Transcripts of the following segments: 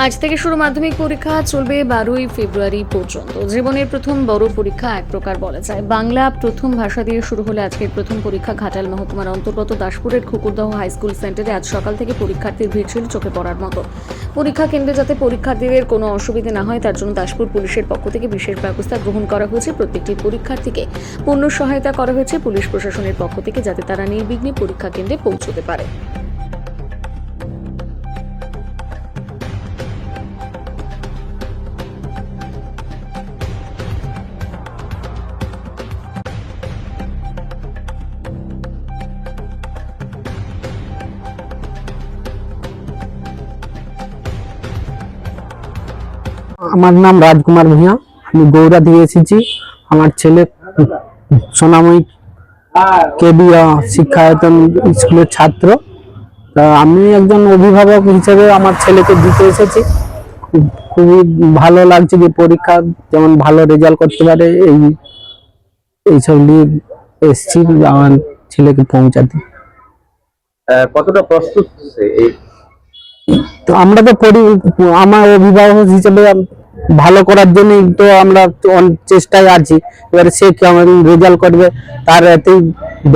আজ থেকে শুরু মাধ্যমিক পরীক্ষা চলবে 12ই ফেব্রুয়ারি পর্যন্ত। জীবনের প্রথম বড় পরীক্ষা এক প্রকার বলা যায়। বাংলা প্রথম ভাষা দিয়ে শুরু হলে আজকের প্রথম পরীক্ষা ঘাটাল মহকুমার অন্তর্গত দাসপুরের খুকুরদহ হাই স্কুল সেন্টারে আজ সকাল থেকে পরীক্ষার্থীর ভিড় ছিল চোখে পড়ার মতো। পরীক্ষা কেন্দ্রে যাতে পরীক্ষার্থীদের কোনো অসুবিধা না হয় তার জন্য দাসপুর পুলিশের পক্ষ থেকে বিশেষ ব্যবস্থা গ্রহণ করা হয়েছে। প্রত্যেকটি পরীক্ষার্থীকে পূর্ণ সহায়তা করা হয়েছে পুলিশ প্রশাসনের পক্ষ থেকে যাতে তারা নির্বিঘ্নে পরীক্ষা কেন্দ্রে পৌঁছতে পারে। আমার নাম রাজকুমার ভূঁইয়া। আমি গৌড়া দিয়ে এসেছি। আমার ছেলে সোনাময়ী কেবি শিক্ষায়তন স্কুলের ছাত্র। আমি একজন অভিভাবক হিসেবে আমার ছেলেকে দিতে এসেছি। খুবই ভালো লাগছে যে পরীক্ষা যেমন ভালো রেজাল্ট করতে পারে এইসব নিয়ে এসেছি আমার ছেলেকে পৌঁছাতে। কতটা প্রস্তুত এই? তো আমরা তো আমার অভিভাবক হিসেবে ভালো করার জন্যই তো আমরা চেষ্টায় আছি। এবারে সে কেমন রেজাল্ট করবে তার এতেই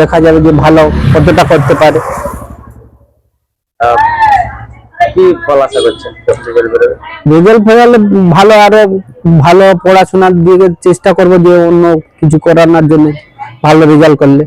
দেখা যাবে যে ভালো কতটা করতে পারে। কি ফল আশা করছেন রেজাল্ট ফেরালে ভালো, আরো ভালো পড়াশোনার দিকে চেষ্টা করবো যে অন্য কিছু করানোর জন্য ভালো রেজাল্ট করলে।